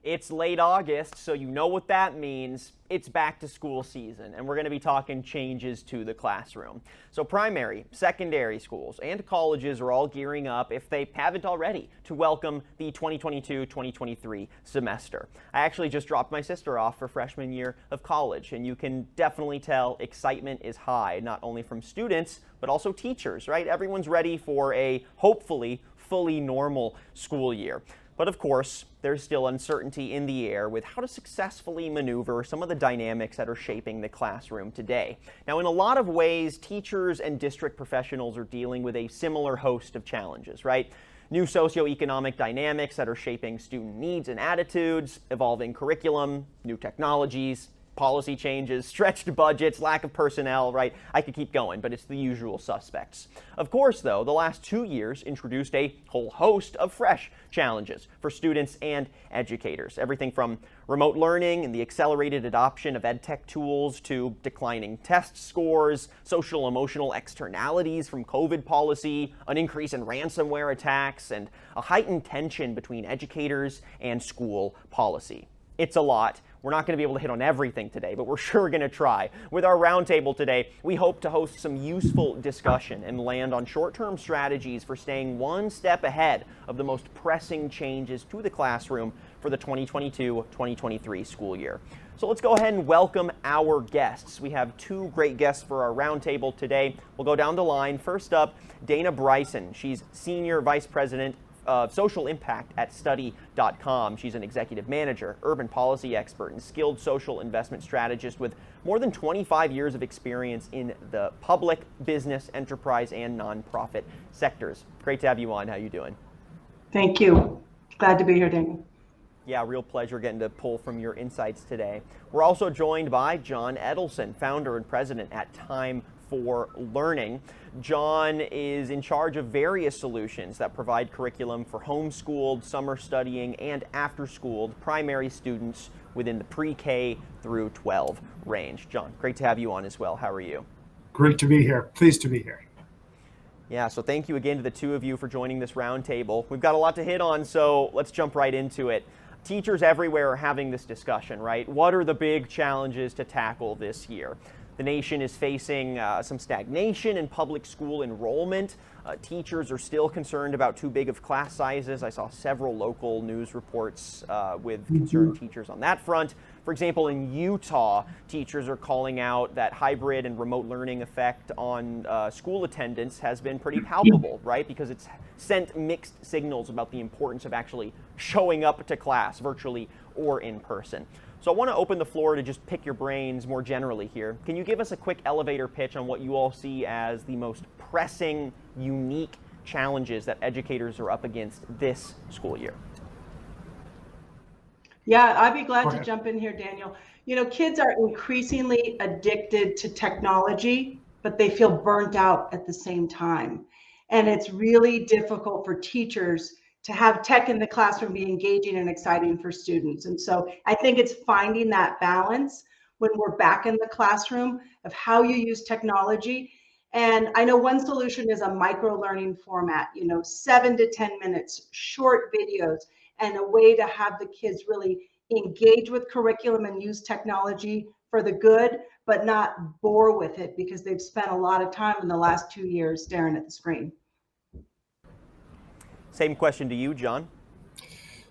It's late August, so you know what that means. It's back to school season, and we're going to be talking changes to the classroom. So primary, secondary schools, and colleges are all gearing up, if they haven't already, to welcome the 2022-2023 semester. I actually just dropped my sister off for freshman year of college, and you can definitely tell excitement is high, not only from students, but also teachers, right? Everyone's ready for a, hopefully, fully normal school year. But of course, there's still uncertainty in the air with how to successfully maneuver some of the dynamics that are shaping the classroom today. Now, in a lot of ways, teachers and district professionals are dealing with a similar host of challenges, right? New socioeconomic dynamics that are shaping student needs and attitudes, evolving curriculum, new technologies, policy changes, stretched budgets, lack of personnel, right? I could keep going, but it's the usual suspects. Of course, though, the last 2 years introduced a whole host of fresh challenges for students and educators. Everything from remote learning and the accelerated adoption of edtech tools to declining test scores, social emotional externalities from COVID policy, an increase in ransomware attacks, and a heightened tension between educators and school policy. It's a lot. We're not going to be able to hit on everything today, but we're sure going to try. With our roundtable today, we hope to host some useful discussion and land on short-term strategies for staying one step ahead of the most pressing changes to the classroom for the 2022-2023 school year. So let's go ahead and welcome our guests. We have two great guests for our roundtable today. We'll go down the line. First up, Dana Bryson. She's Senior Vice President of Social Impact at Study.com. She's an executive manager, urban policy expert, and skilled social investment strategist with more than 25 years of experience in the public, business, enterprise, and nonprofit sectors. Great to have you on. How you doing? Thank you. Glad to be here, Daniel. Yeah, real pleasure getting to pull from your insights today. We're also joined by John Edelson, founder and president at Time for Learning. John is in charge of various solutions that provide curriculum for homeschooled, summer studying, and after-schooled primary students within the pre-K through 12 range. John, great to have you on as well. How are you? Great to be here. Pleased to be here. Yeah, so thank you again to the two of you for joining this roundtable. We've got a lot to hit on, so let's jump right into it. Teachers everywhere are having this discussion, right? What are the big challenges to tackle this year? The nation is facing some stagnation in public school enrollment. Teachers are still concerned about too big of class sizes. I saw several local news reports with concerned teachers on that front. For example, in Utah, teachers are calling out that hybrid and remote learning effect on school attendance has been pretty palpable, right? Because it's sent mixed signals about the importance of actually showing up to class virtually or in person. So I want to open the floor to just pick your brains more generally here. Can you give us a quick elevator pitch on what you all see as the most pressing, unique challenges that educators are up against this school year? Yeah, I'd be glad to jump in here, Daniel. You know, kids are increasingly addicted to technology, but they feel burnt out at the same time. And it's really difficult for teachers to have tech in the classroom be engaging and exciting for students. And so I think it's finding that balance when we're back in the classroom of how you use technology. And I know one solution is a micro learning format, 7 to 10 minutes, short videos, and a way to have the kids really engage with curriculum and use technology for the good, but not bore with it because they've spent a lot of time in the last 2 years staring at the screen. Same question to you, John.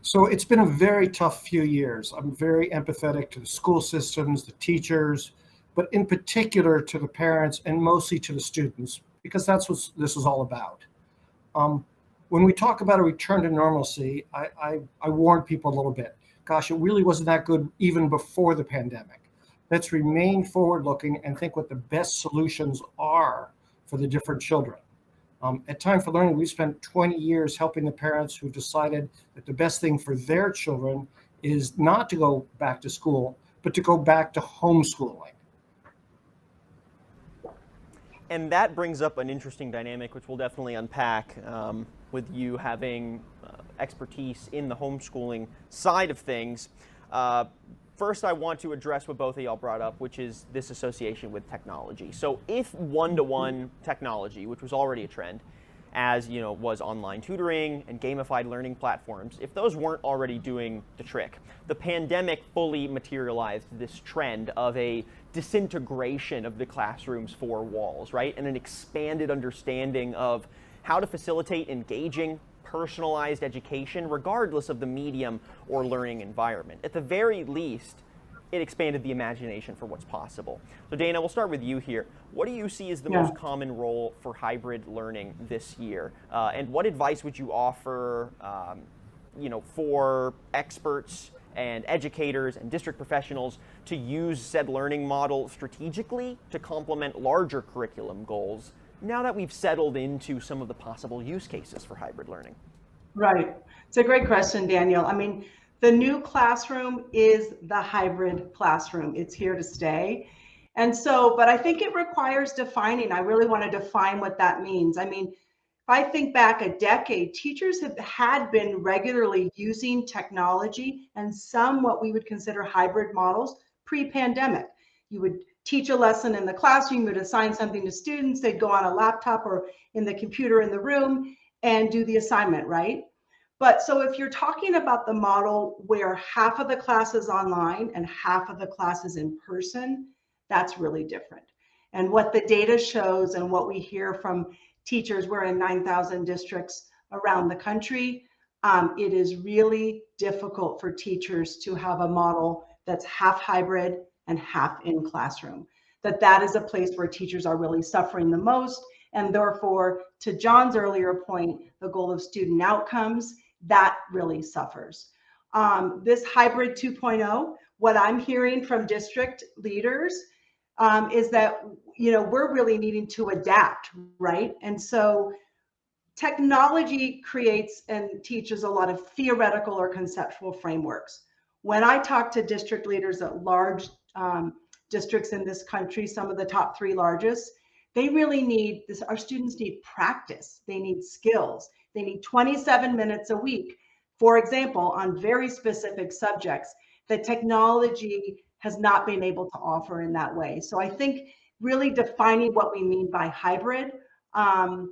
So it's been a very tough few years. I'm very empathetic to the school systems, the teachers, but in particular to the parents and mostly to the students, because that's what this is all about. When we talk about a return to normalcy, I warn people a little bit. Gosh, it really wasn't that good even before the pandemic. Let's remain forward-looking and think what the best solutions are for the different children. At Time for Learning, we've spent 20 years helping the parents who've decided that the best thing for their children is not to go back to school, but to go back to homeschooling. And that brings up an interesting dynamic, which we'll definitely unpack with you having expertise in the homeschooling side of things. First, I want to address what both of y'all brought up, which is this association with technology. So if one-to-one technology, which was already a trend, as was online tutoring and gamified learning platforms, if those weren't already doing the trick. The pandemic fully materialized this trend of a disintegration of the classroom's four walls, right? And an expanded understanding of how to facilitate engaging, personalized education regardless of the medium or learning environment. At the very least, it expanded the imagination for what's possible. So Dana, we'll start with you here. What do you see as the most common role for hybrid learning this year? And what advice would you offer for experts and educators and district professionals to use said learning model strategically to complement larger curriculum goals now that we've settled into some of the possible use cases for hybrid learning? Right. It's a great question, Daniel. I mean, the new classroom is the hybrid classroom. It's here to stay. And so, but I think it requires defining. I really want to define what that means. I mean, if I think back a decade, teachers had been regularly using technology and some what we would consider hybrid models pre-pandemic. You would teach a lesson in the classroom, you would assign something to students, they'd go on a laptop or in the computer in the room and do the assignment, right? But so if you're talking about the model where half of the class is online and half of the class is in person, that's really different. And what the data shows and what we hear from teachers, we're in 9,000 districts around the country, it is really difficult for teachers to have a model that's half hybrid and half in classroom. That is a place where teachers are really suffering the most. And therefore, to John's earlier point, the goal of student outcomes, that really suffers. This hybrid 2.0, what I'm hearing from district leaders is that, we're really needing to adapt, right? And so technology creates and teaches a lot of theoretical or conceptual frameworks. When I talk to district leaders at large districts in this country, some of the top 3 largest, they really need this. Our students need practice. They need skills. They need 27 minutes a week, for example, on very specific subjects that technology has not been able to offer in that way. So I think really defining what we mean by hybrid. And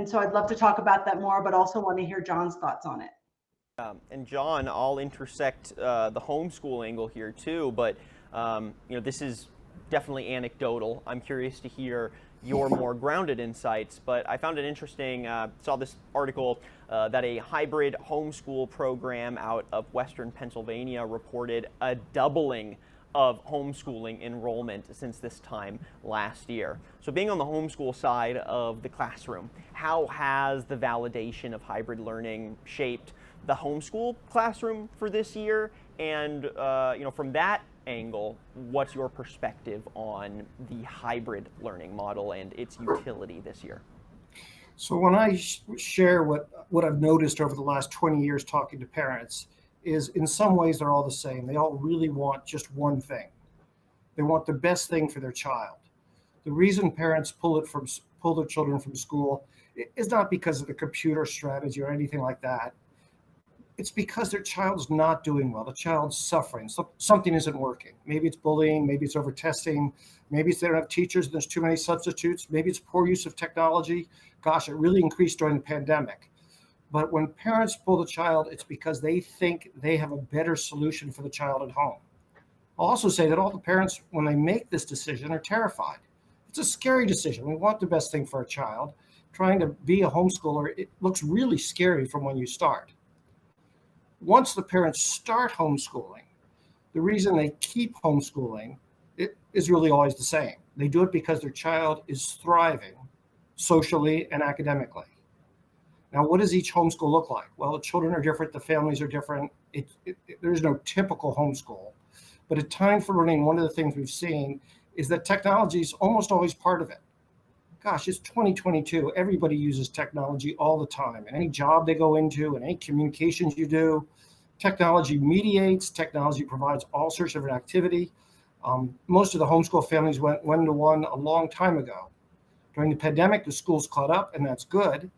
so I'd love to talk about that more, but also want to hear John's thoughts on it. And John, I'll intersect the homeschool angle here too, but this is definitely anecdotal. I'm curious to hear your more grounded insights, but I found it interesting, saw this article that a hybrid homeschool program out of Western Pennsylvania reported a doubling of homeschooling enrollment since this time last year. So being on the homeschool side of the classroom, how has the validation of hybrid learning shaped the homeschool classroom for this year? And from that angle, what's your perspective on the hybrid learning model and its utility this year? So when I share what I've noticed over the last 20 years talking to parents is in some ways they're all the same. They all really want just one thing. They want the best thing for their child. The reason parents pull their children from school is not because of the computer strategy or anything like that. It's because their child's not doing well. The child's suffering. Something isn't working. Maybe it's bullying. Maybe it's over-testing. Maybe it's they don't have teachers and there's too many substitutes. Maybe it's poor use of technology. Gosh, it really increased during the pandemic. But when parents pull the child, it's because they think they have a better solution for the child at home. I'll also say that all the parents, when they make this decision, are terrified. It's a scary decision. We want the best thing for a child. Trying to be a homeschooler, it looks really scary from when you start. Once the parents start homeschooling, the reason they keep homeschooling is really always the same. They do it because their child is thriving socially and academically. Now, what does each homeschool look like? Well, the children are different, the families are different. There's no typical homeschool. But at Time for Learning, one of the things we've seen is that technology is almost always part of it. Gosh, it's 2022. Everybody uses technology all the time. In any job they go into, in any communications you do, technology mediates, technology provides all sorts of different activity. Most of the homeschool families went one-to-one a long time ago. During the pandemic, the schools caught up, and that's good.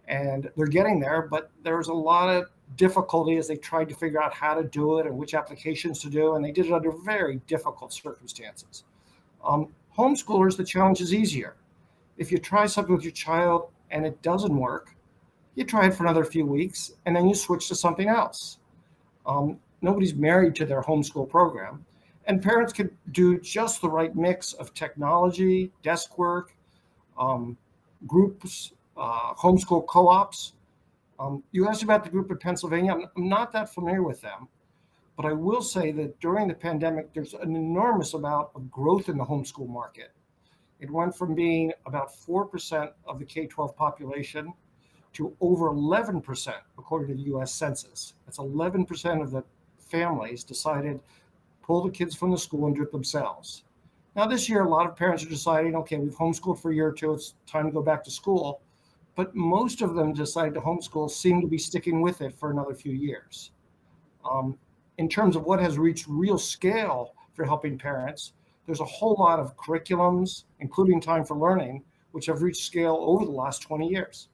And they're getting there, but there was a lot of difficulty as they tried to figure out how to do it and which applications to do, and they did it under very difficult circumstances. Homeschoolers, the challenge is easier. If you try something with your child and it doesn't work, you try it for another few weeks, and then you switch to something else. Nobody's married to their homeschool program, and parents can do just the right mix of technology, desk work, groups, homeschool co-ops. You asked about the group in Pennsylvania. I'm not that familiar with them, but I will say that during the pandemic, there's an enormous amount of growth in the homeschool market. It went from being about 4% of the K-12 population to over 11%, according to the US Census. That's 11% of the families decided pull the kids from the school and do it themselves. Now this year, a lot of parents are deciding, okay, we've homeschooled for a year or two, it's time to go back to school. But most of them decided to homeschool seem to be sticking with it for another few years. In terms of what has reached real scale for helping parents, there's a whole lot of curriculums, including Time for Learning, which have reached scale over the last 20 years.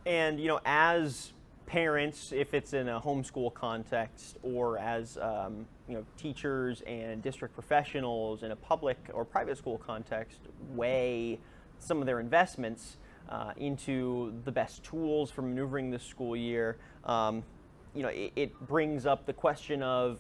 And, as parents, if it's in a homeschool context, or as, teachers and district professionals in a public or private school context, weigh some of their investments into the best tools for maneuvering this school year, it brings up the question of,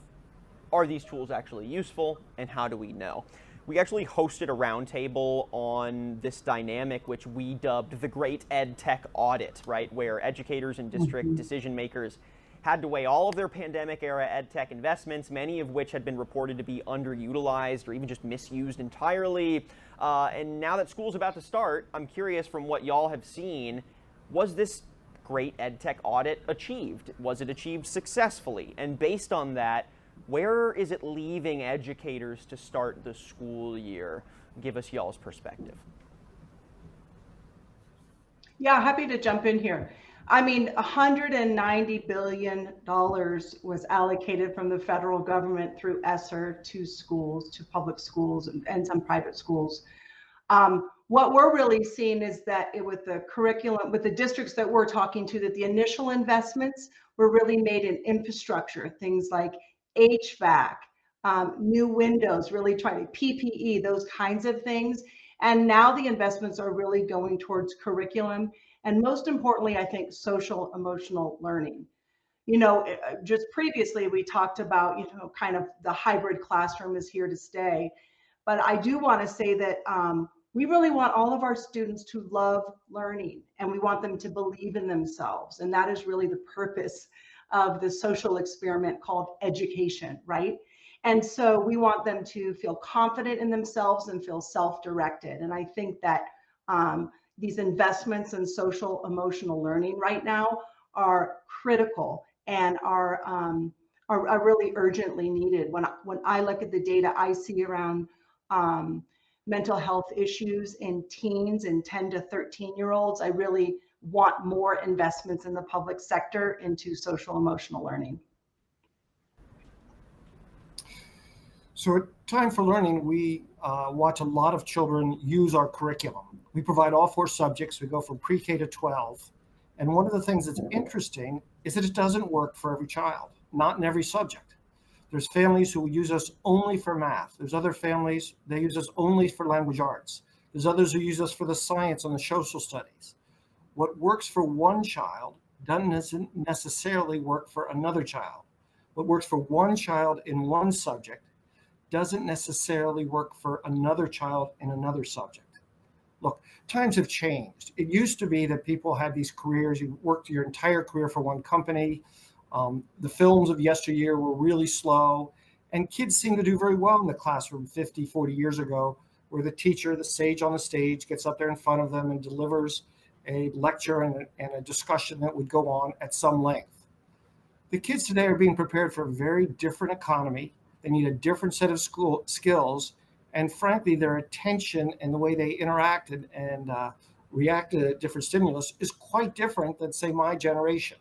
are these tools actually useful, and how do we know? We actually hosted a roundtable on this dynamic, which we dubbed the Great Ed Tech Audit, right, where educators and district decision makers had to weigh all of their pandemic-era ed tech investments, many of which had been reported to be underutilized or even just misused entirely. And now that school's about to start, I'm curious, from what y'all have seen, was this Great Ed Tech Audit achieved? Was it achieved successfully? And based on that, where is it leaving educators to start the school year? Give us y'all's perspective. Yeah, happy to jump in here. I mean, $190 billion was allocated from the federal government through ESSER to schools, to public schools and some private schools. What we're really seeing is that with the curriculum, with the districts that we're talking to, that the initial investments were really made in infrastructure, things like HVAC, new windows, really trying to PPE, those kinds of things. And now the investments are really going towards curriculum. And most importantly, I think social emotional learning. Just previously we talked about, kind of the hybrid classroom is here to stay. But I do want to say that we really want all of our students to love learning, and we want them to believe in themselves. And that is really the purpose of the social experiment called education, right? And so we want them to feel confident in themselves and feel self-directed. And I think that these investments in social emotional learning right now are critical and are really urgently needed. When I look at the data I see around mental health issues in teens and 10 to 13-year-olds, I really want more investments in the public sector into social emotional learning. So at Time for Learning, we watch a lot of children use our curriculum. We provide all 4 subjects. We go from pre-K to 12. And one of the things that's interesting is that it doesn't work for every child, not in every subject. There's families who use us only for math. There's other families, they use us only for language arts. There's others who use us for the science and the social studies. What works for one child doesn't necessarily work for another child. What works for one child in one subject doesn't necessarily work for another child in another subject. Look, times have changed. It used to be that people had these careers, you worked your entire career for one company. The films of yesteryear were really slow, and kids seem to do very well in the classroom 50, 40 years ago, where the teacher, the sage on the stage, gets up there in front of them and delivers a lecture and a discussion that would go on at some length. The kids today are being prepared for a very different economy. They need a different set of school skills, and frankly, their attention and the way they interact and react to different stimulus is quite different than, say, my generation.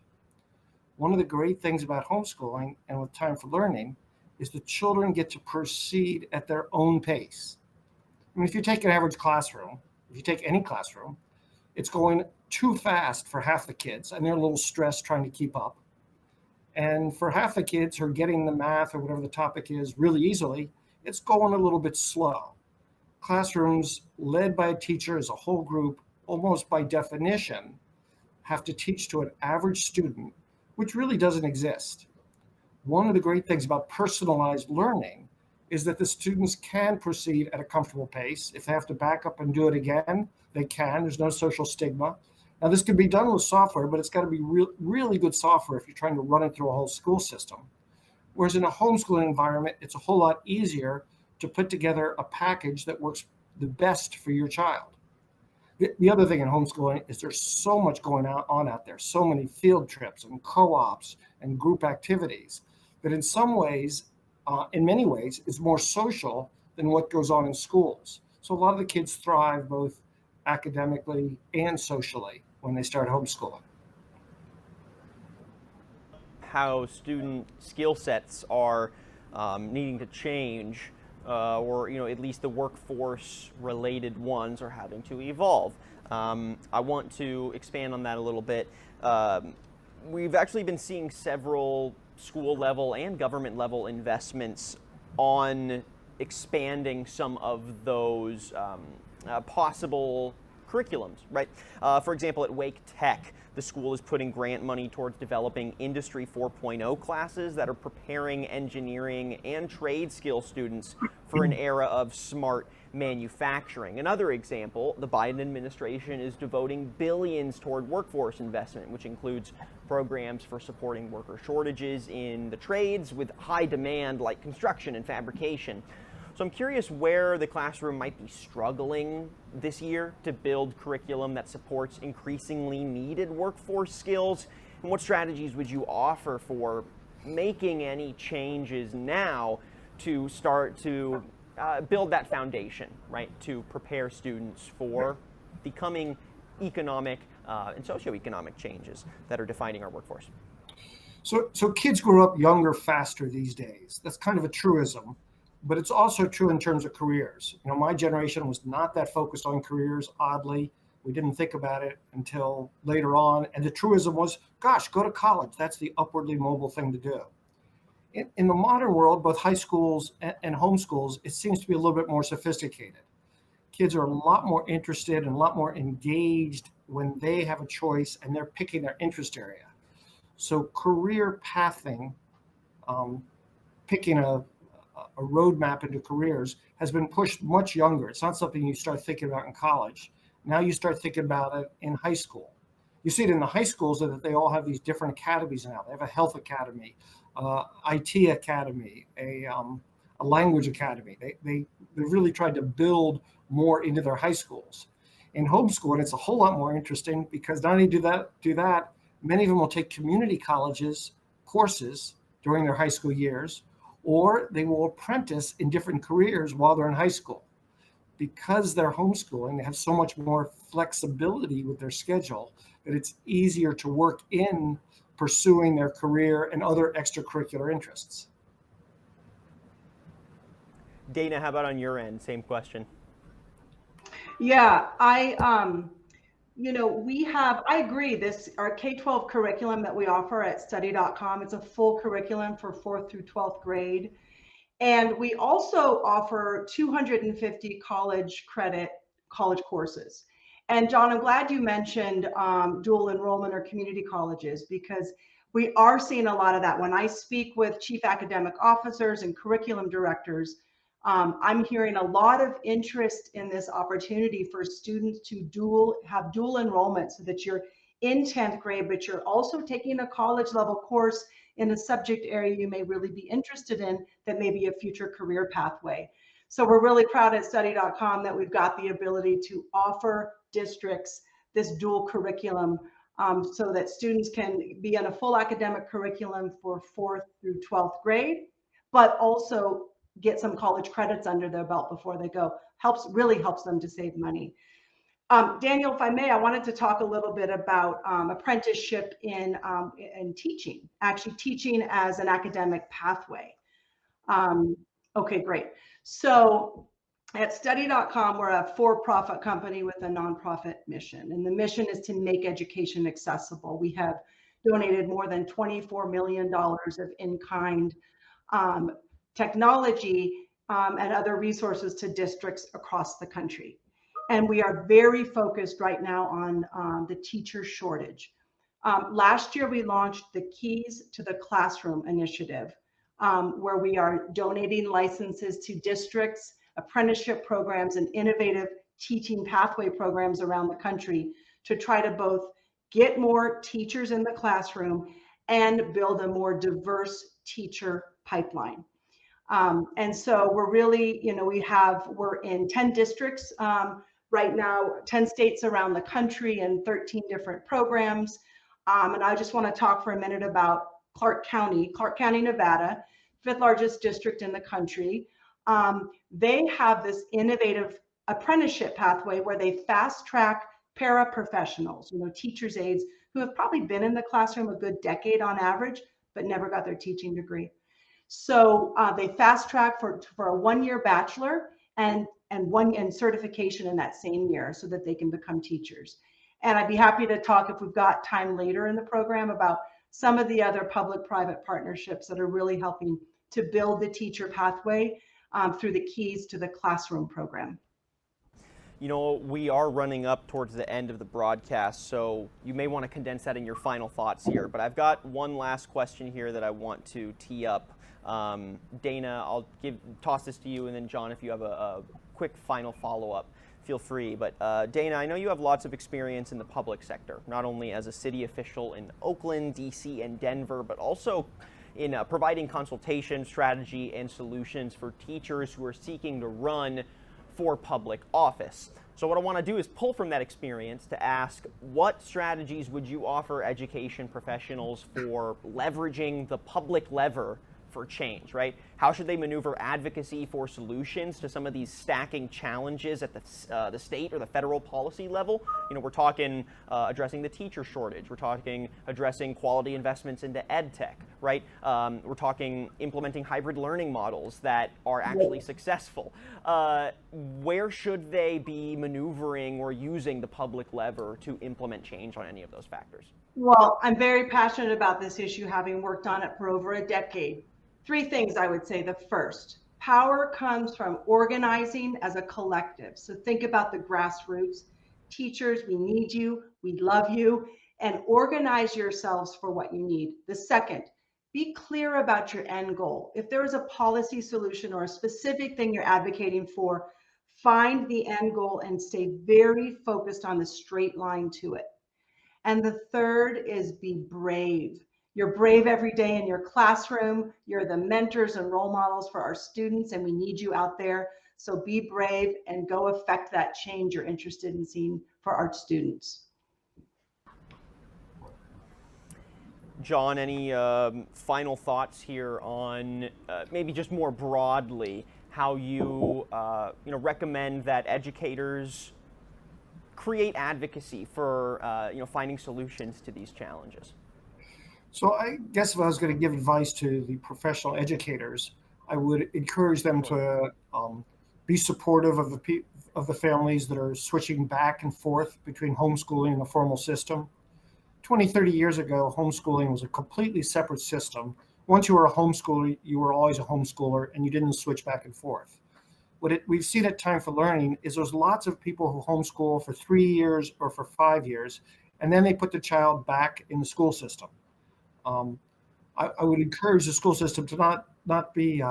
One of the great things about homeschooling and with Time for Learning is the children get to proceed at their own pace. I mean, if you take an average classroom, if you take any classroom, it's going too fast for half the kids, and they're a little stressed trying to keep up. And for half the kids who are getting the math or whatever the topic is really easily, it's going a little bit slow. classrooms led by a teacher as a whole group, almost by definition, have to teach to an average student, which really doesn't exist. One of the great things about personalized learning is that the students can proceed at a comfortable pace. If they have to back up and do it again, they can. There's no social stigma. Now, this can be done with software, but it's got to be really good software if you're trying to run it through a whole school system. Whereas in a homeschooling environment, it's a whole lot easier to put together a package that works the best for your child. The other thing in homeschooling is there's so much going on out there, so many field trips and co-ops and group activities that in some ways, in many ways, is more social than what goes on in schools. So a lot of the kids thrive both academically and socially when they start homeschooling. How student skill sets are needing to change, or at least the workforce-related ones are having to evolve. I want to expand on that a little bit. We've actually been seeing several school-level and government-level investments on expanding some of those possible curriculums, right? For example, at Wake Tech, the school is putting grant money towards developing Industry 4.0 classes that are preparing engineering and trade skill students for an era of smart manufacturing. Another example, the Biden administration is devoting billions toward workforce investment, which includes programs for supporting worker shortages in the trades with high demand like construction and fabrication. So I'm curious where the classroom might be struggling this year to build curriculum that supports increasingly needed workforce skills, and what strategies would you offer for making any changes now to start to build that foundation, right, to prepare students for the coming economic and socioeconomic changes that are defining our workforce? So kids grow up younger, faster these days. That's kind of a truism. But it's also true in terms of careers. My generation was not that focused on careers, oddly. We didn't think about it until later on. And the truism was, gosh, go to college. That's the upwardly mobile thing to do. In the modern world, both high schools and homeschools, it seems to be a little bit more sophisticated. Kids are a lot more interested and a lot more engaged when they have a choice and they're picking their interest area. So career pathing, picking a roadmap into careers has been pushed much younger. It's not something you start thinking about in college. Now you start thinking about it in high school. You see it in the high schools that they all have these different academies now. They have a health academy, IT academy, a language academy. They really tried to build more into their high schools. In homeschooling, it's a whole lot more interesting because not only do that, many of them will take community colleges courses during their high school years, or they will apprentice in different careers while they're in high school. Because they're homeschooling, they have so much more flexibility with their schedule that it's easier to work in pursuing their career and other extracurricular interests. Dana, how about on your end? Same question. Yeah, I agree, our K-12 curriculum that we offer at study.com, it's a full curriculum for 4th through 12th grade. And we also offer 250 college courses. And John, I'm glad you mentioned dual enrollment or community colleges, because we are seeing a lot of that. When I speak with chief academic officers and curriculum directors, I'm hearing a lot of interest in this opportunity for students to have dual enrollment, so that you're in 10th grade, but you're also taking a college level course in a subject area you may really be interested in that may be a future career pathway. So we're really proud at study.com that we've got the ability to offer districts this dual curriculum, so that students can be in a full academic curriculum for 4th through 12th grade, but also get some college credits under their belt before they go. Really helps them to save money. Daniel, if I may, I wanted to talk a little bit about apprenticeship in teaching, actually teaching as an academic pathway. Okay, great. So at study.com, we're a for-profit company with a nonprofit mission, and the mission is to make education accessible. We have donated more than $24 million of in-kind technology and other resources to districts across the country. And we are very focused right now on the teacher shortage. Last year, we launched the Keys to the Classroom initiative, where we are donating licenses to districts, apprenticeship programs, and innovative teaching pathway programs around the country to try to both get more teachers in the classroom and build a more diverse teacher pipeline. And so we're really, we're in 10 districts right now, 10 states around the country and 13 different programs. And I just want to talk for a minute about Clark County, Nevada, 5th largest district in the country. They have this innovative apprenticeship pathway where they fast track paraprofessionals, teachers' aides who have probably been in the classroom a good decade on average, but never got their teaching degree. So they fast track for a 1-year bachelor and certification in that same year so that they can become teachers. And I'd be happy to talk if we've got time later in the program about some of the other public-private partnerships that are really helping to build the teacher pathway through the Keys to the Classroom program. We are running up towards the end of the broadcast, so you may want to condense that in your final thoughts here. But I've got one last question here that I want to tee up. Dana, I'll toss this to you, and then John, if you have a quick final follow-up, feel free. But Dana, I know you have lots of experience in the public sector, not only as a city official in Oakland, DC, and Denver, but also in providing consultation, strategy, and solutions for teachers who are seeking to run for public office. So what I want to do is pull from that experience to ask, what strategies would you offer education professionals for leveraging the public lever for change, right? How should they maneuver advocacy for solutions to some of these stacking challenges at the state or the federal policy level? We're talking addressing the teacher shortage. We're talking addressing quality investments into ed tech, right? We're talking implementing hybrid learning models that are actually successful. Where should they be maneuvering or using the public lever to implement change on any of those factors? Well, I'm very passionate about this issue, having worked on it for over a decade. 3 things I would say. The first, power comes from organizing as a collective. So think about the grassroots. Teachers, we need you, we love you, and organize yourselves for what you need. The second, be clear about your end goal. If there is a policy solution or a specific thing you're advocating for, find the end goal and stay very focused on the straight line to it. And the third is be brave. You're brave every day in your classroom. You're the mentors and role models for our students, and we need you out there. So be brave and go affect that change you're interested in seeing for our students. John, any final thoughts here on maybe just more broadly how you recommend that educators create advocacy for finding solutions to these challenges? So I guess if I was going to give advice to the professional educators, I would encourage them to be supportive of the families that are switching back and forth between homeschooling and the formal system. 20, 30 years ago, homeschooling was a completely separate system. Once you were a homeschooler, you were always a homeschooler, and you didn't switch back and forth. What we've seen at Time for Learning is there's lots of people who homeschool for 3 years or for 5 years, and then they put the child back in the school system. I would encourage the school system to not be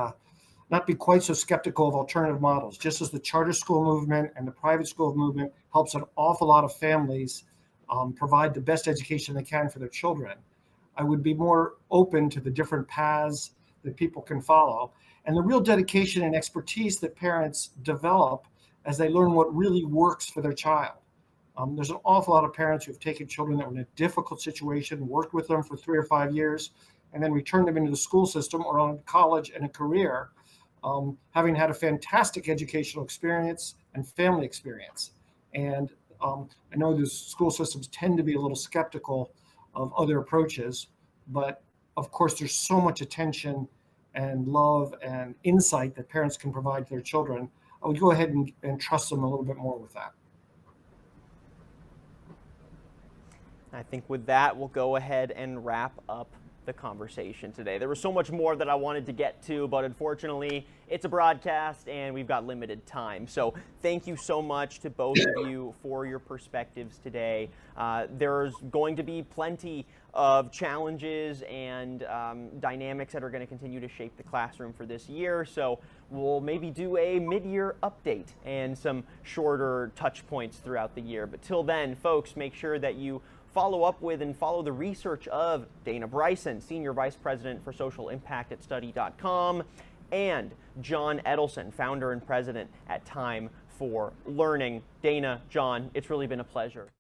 quite so skeptical of alternative models. Just as the charter school movement and the private school movement helps an awful lot of families provide the best education they can for their children, I would be more open to the different paths that people can follow and the real dedication and expertise that parents develop as they learn what really works for their child. There's an awful lot of parents who have taken children that were in a difficult situation, worked with them for 3 or 5 years, and then returned them into the school system or on college and a career, having had a fantastic educational experience and family experience. And I know the school systems tend to be a little skeptical of other approaches, but of course there's so much attention and love and insight that parents can provide to their children. I would go ahead and trust them a little bit more with that. I think with that, we'll go ahead and wrap up the conversation today. There was so much more that I wanted to get to, but unfortunately, it's a broadcast and we've got limited time. So thank you so much to both of you for your perspectives today. There's going to be plenty of challenges and dynamics that are going to continue to shape the classroom for this year. So we'll maybe do a mid-year update and some shorter touch points throughout the year. But till then, folks, make sure that you follow up with and follow the research of Dana Bryson, Senior Vice President for Social Impact at Study.com, and John Edelson, Founder and President at Time for Learning. Dana, John, it's really been a pleasure.